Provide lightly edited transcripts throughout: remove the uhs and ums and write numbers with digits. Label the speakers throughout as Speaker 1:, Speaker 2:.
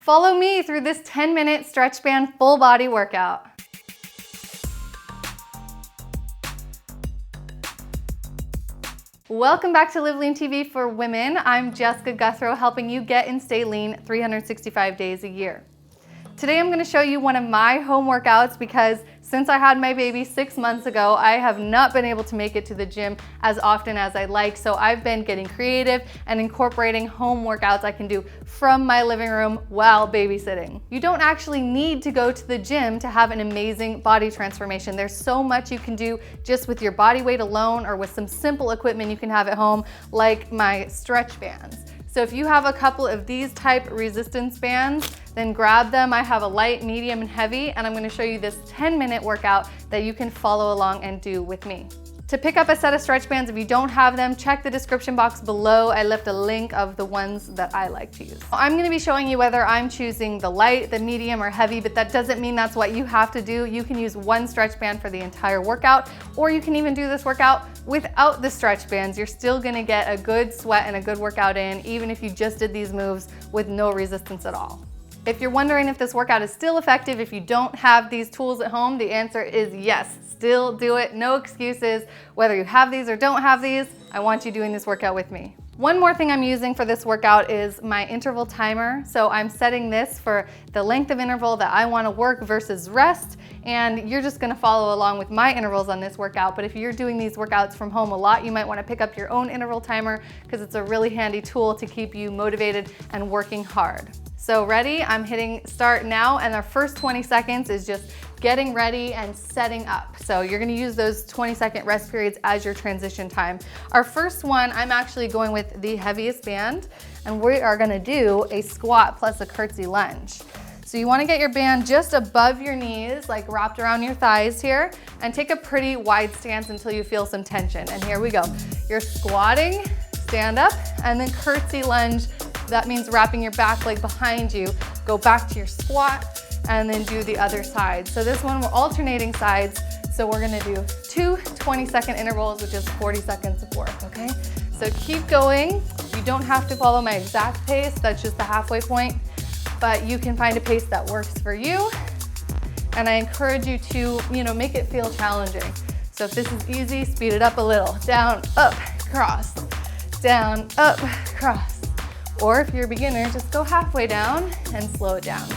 Speaker 1: Follow me through this 10-minute stretch band full body workout. Welcome back to LiveLeanTV for women. I'm Jessica Guthrow, helping you get and stay lean 365 days a year. Today I'm going to show you one of my home workouts because since I had my baby 6 months ago, I have not been able to make it to the gym as often as I'd like. So I've been getting creative and incorporating home workouts I can do from my living room while babysitting. You don't actually need to go to the gym to have an amazing body transformation. There's so much you can do just with your body weight alone or with some simple equipment you can have at home, like my stretch bands. So if you have a couple of these type resistance bands, then grab them. I have a light, medium, and heavy, and I'm gonna show you this 10-minute workout that you can follow along and do with me. To pick up a set of stretch bands, if you don't have them, check the description box below. I left a link of the ones that I like to use. I'm gonna be showing you whether I'm choosing the light, the medium, or heavy, but that doesn't mean that's what you have to do. You can use one stretch band for the entire workout, or you can even do this workout without the stretch bands. You're still gonna get a good sweat and a good workout in, even if you just did these moves with no resistance at all. If you're wondering if this workout is still effective if you don't have these tools at home, the answer is yes. Still do it, no excuses. Whether you have these or don't have these, I want you doing this workout with me. One more thing I'm using for this workout is my interval timer. So I'm setting this for the length of interval that I want to work versus rest. And you're just going to follow along with my intervals on this workout. But if you're doing these workouts from home a lot, you might want to pick up your own interval timer because it's a really handy tool to keep you motivated and working hard. So ready? I'm hitting start now, and our first 20 seconds is just getting ready and setting up. So you're gonna use those 20-second rest periods as your transition time. Our first one, I'm actually going with the heaviest band, and we are gonna do a squat plus a curtsey lunge. So you wanna get your band just above your knees, like wrapped around your thighs here, and take a pretty wide stance until you feel some tension. And here we go. You're squatting, stand up, and then curtsey lunge. That means wrapping your back leg behind you, go back to your squat, and then do the other side. So this one, we're alternating sides. So we're gonna do 2 20-second intervals, which is 40 seconds of work, okay? So keep going. You don't have to follow my exact pace, that's just the halfway point, but you can find a pace that works for you. And I encourage you to, make it feel challenging. So if this is easy, speed it up a little. Down, up, cross. Down, up, cross. Or if you're a beginner, just go halfway down and slow it down.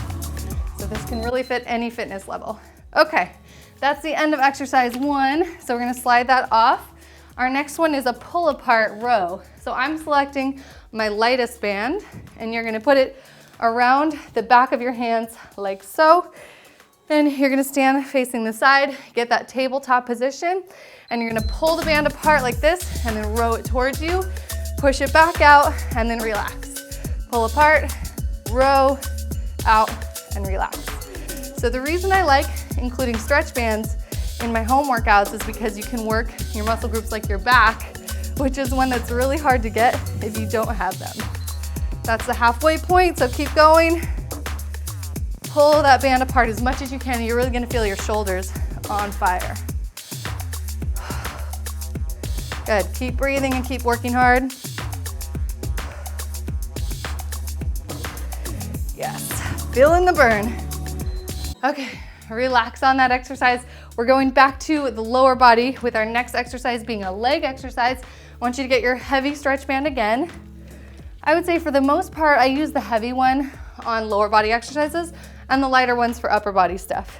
Speaker 1: So this can really fit any fitness level. Okay, that's the end of exercise 1. So we're gonna slide that off. Our next one is a pull apart row. So I'm selecting my lightest band, and you're gonna put it around the back of your hands like so. And you're gonna stand facing the side, get that tabletop position, and you're gonna pull the band apart like this and then row it towards you, push it back out, and then relax. Pull apart, row, out, and relax. So the reason I like including stretch bands in my home workouts is because you can work your muscle groups like your back, which is one that's really hard to get if you don't have them. That's the halfway point, so keep going. Pull that band apart as much as you can. You're really gonna feel your shoulders on fire. Good, keep breathing and keep working hard. Yes, feeling the burn. Okay, relax on that exercise. We're going back to the lower body with our next exercise being a leg exercise. I want you to get your heavy stretch band again. I would say for the most part, I use the heavy one on lower body exercises and the lighter ones for upper body stuff.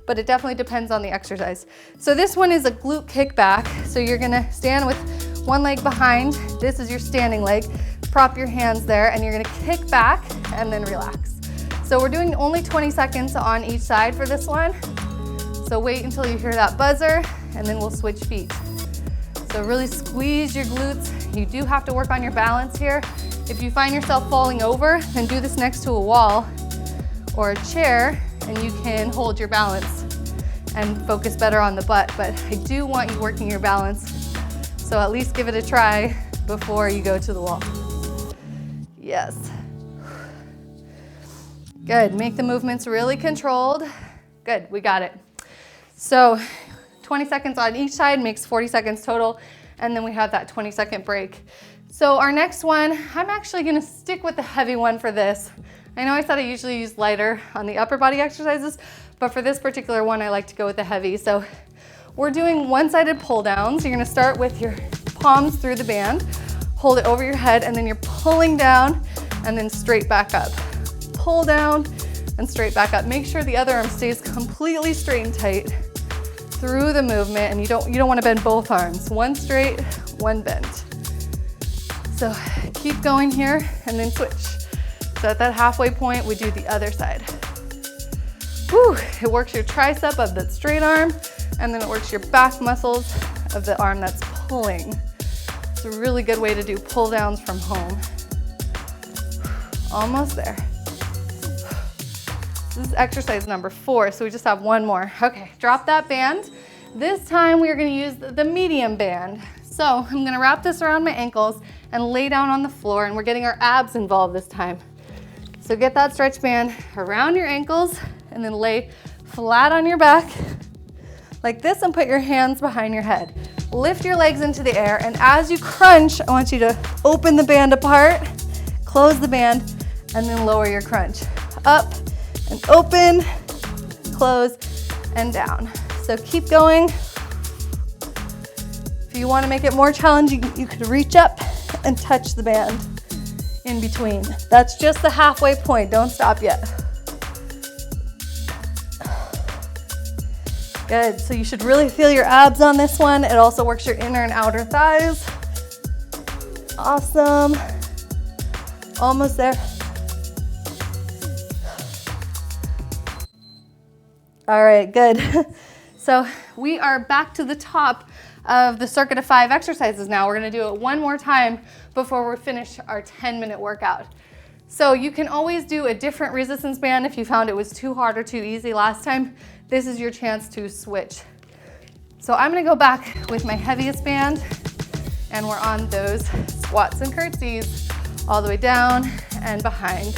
Speaker 1: But it definitely depends on the exercise. So this one is a glute kickback. So you're gonna stand with one leg behind. This is your standing leg. Prop your hands there, and you're gonna kick back and then relax. So we're doing only 20 seconds on each side for this one. So wait until you hear that buzzer, and then we'll switch feet. So really squeeze your glutes. You do have to work on your balance here. If you find yourself falling over, then do this next to a wall or a chair, and you can hold your balance and focus better on the butt. But I do want you working your balance, so at least give it a try before you go to the wall. Yes. Good, make the movements really controlled. Good, we got it. So 20 seconds on each side makes 40 seconds total, and then we have that 20-second break. So our next one, I'm actually gonna stick with the heavy one for this. I know I said I usually use lighter on the upper body exercises, but for this particular one, I like to go with the heavy. So we're doing one-sided pull downs. You're gonna start with your palms through the band, hold it over your head, and then you're pulling down and then straight back up. Pull down and straight back up. Make sure the other arm stays completely straight and tight through the movement, and you don't want to bend both arms. One straight, one bent. So keep going here and then switch. So at that halfway point, we do the other side. Whew, it works your tricep of the straight arm, and then it works your back muscles of the arm that's pulling. It's a really good way to do pull downs from home. Almost there. This is exercise number 4, so we just have one more. Okay, drop that band. This time we are gonna use the medium band. So I'm gonna wrap this around my ankles and lay down on the floor, and we're getting our abs involved this time. So get that stretch band around your ankles and then lay flat on your back like this and put your hands behind your head. Lift your legs into the air, and as you crunch, I want you to open the band apart, close the band, and then lower your crunch. Up and open, close, and down. So keep going. If you want to make it more challenging, you could reach up and touch the band in between. That's just the halfway point. Don't stop yet. Good. So you should really feel your abs on this one. It also works your inner and outer thighs. Awesome. Almost there. All right, good. So we are back to the top of the circuit of 5 exercises now. We're gonna do it one more time before we finish our 10-minute workout. So you can always do a different resistance band if you found it was too hard or too easy last time. This is your chance to switch. So I'm gonna go back with my heaviest band, and we're on those squats and curtsies all the way down and behind.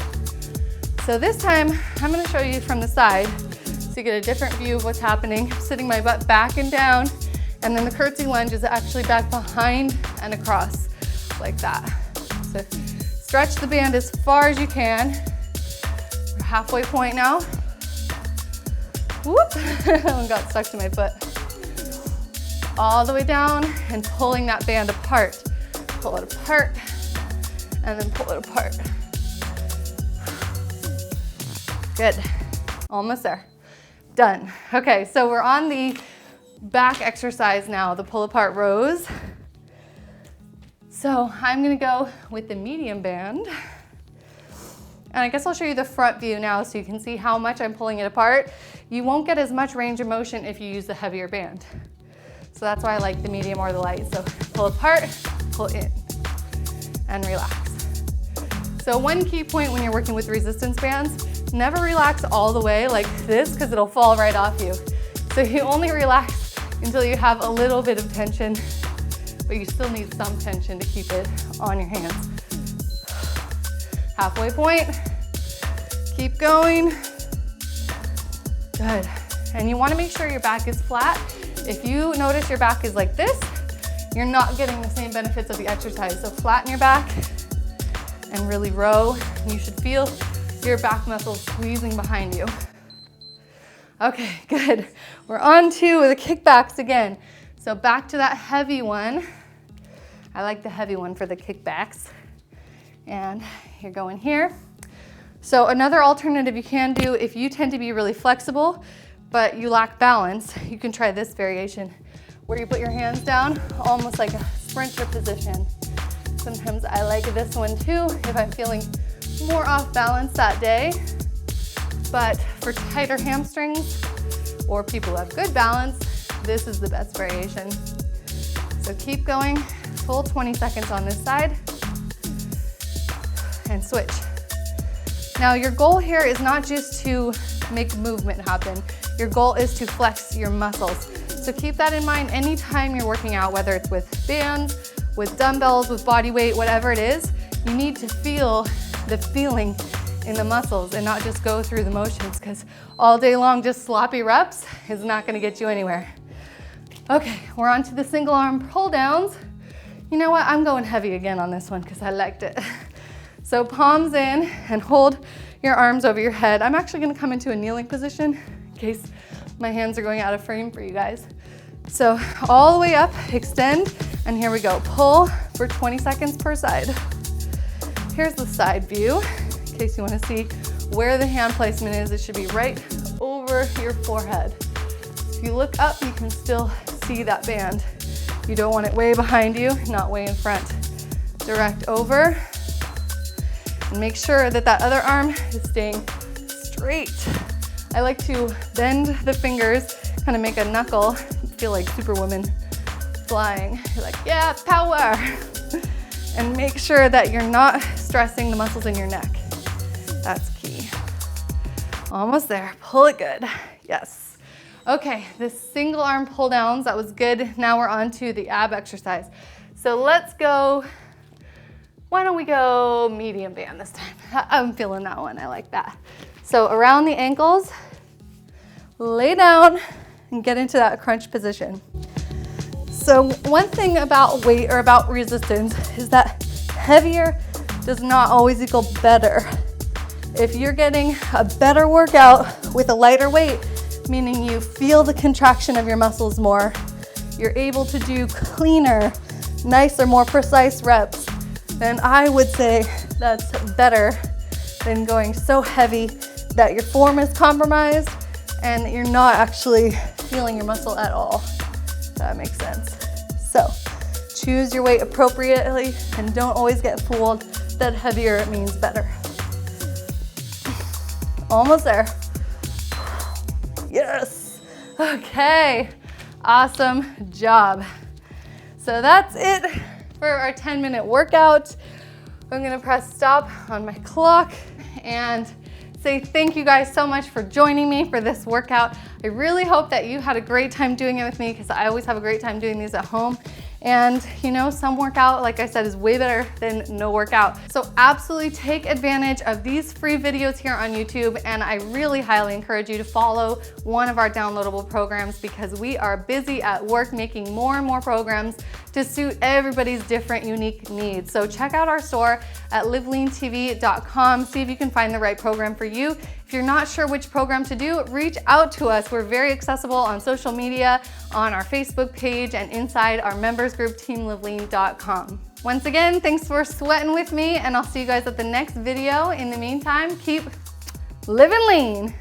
Speaker 1: So this time, I'm gonna show you from the side so you get a different view of what's happening. I'm sitting my butt back and down, and then the curtsey lunge is actually back behind and across like that. So stretch the band as far as you can. We're halfway point now. Whoop, that one got stuck to my foot. All the way down and pulling that band apart. Pull it apart and then pull it apart. Good, almost there. Done. Okay, so we're on the back exercise now, the pull apart rows. So I'm gonna go with the medium band. And I guess I'll show you the front view now so you can see how much I'm pulling it apart. You won't get as much range of motion if you use the heavier band. So that's why I like the medium or the light. So pull apart, pull in, and relax. So one key point when you're working with resistance bands, never relax all the way like this because it'll fall right off you. So you only relax until you have a little bit of tension, but you still need some tension to keep it on your hands. Halfway point, keep going. Good. And you want to make sure your back is flat. If you notice your back is like this, you're not getting the same benefits of the exercise. So flatten your back and really row. You should feel your back muscles squeezing behind you. Okay, good. We're on to the kickbacks again. So back to that heavy one. I like the heavy one for the kickbacks. And you're going here. So another alternative you can do if you tend to be really flexible, but you lack balance, you can try this variation where you put your hands down almost like a sprinter position. Sometimes I like this one too if I'm feeling more off balance that day. But for tighter hamstrings or people who have good balance, this is the best variation. So keep going, full 20 seconds on this side and switch. Now your goal here is not just to make movement happen. Your goal is to flex your muscles. So keep that in mind anytime you're working out, whether it's with bands, with dumbbells, with body weight, whatever it is, you need to feel the feeling in the muscles and not just go through the motions, because all day long just sloppy reps is not gonna get you anywhere. Okay, we're on to the single arm pull downs. You know what, I'm going heavy again on this one because I liked it. So palms in and hold your arms over your head. I'm actually gonna come into a kneeling position in case my hands are going out of frame for you guys. So all the way up, extend, and here we go. Pull for 20 seconds per side. Here's the side view, in case you wanna see where the hand placement is. It should be right over your forehead. If you look up, you can still see that band. You don't want it way behind you, not way in front. Direct over, and make sure that that other arm is staying straight. I like to bend the fingers, kind of make a knuckle, feel like Superwoman flying. You're like, yeah, power. And make sure that you're not stressing the muscles in your neck. That's key. Almost there, pull it good, yes. Okay, the single arm pull downs, that was good. Now we're on to the ab exercise. So let's go, why don't we go medium band this time? I'm feeling that one, I like that. So around the ankles, lay down and get into that crunch position. So one thing about weight or about resistance is that heavier does not always equal better. If you're getting a better workout with a lighter weight, meaning you feel the contraction of your muscles more, you're able to do cleaner, nicer, more precise reps, then I would say that's better than going so heavy that your form is compromised and you're not actually feeling your muscle at all. That makes sense. So choose your weight appropriately and don't always get fooled that heavier means better. Almost there. Yes. Okay. Awesome job. So that's it for our 10-minute workout. I'm gonna press stop on my clock and say thank you guys so much for joining me for this workout. I really hope that you had a great time doing it with me because I always have a great time doing these at home. And you know, some workout, like I said, is way better than no workout. So absolutely take advantage of these free videos here on YouTube. And I really highly encourage you to follow one of our downloadable programs because we are busy at work making more and more programs to suit everybody's different unique needs. So check out our store at LiveLeanTV.com. See if you can find the right program for you. If you're not sure which program to do, reach out to us. We're very accessible on social media, on our Facebook page, and inside our members group, teamlivelean.com. Once again, thanks for sweating with me, and I'll see you guys at the next video. In the meantime, keep living lean.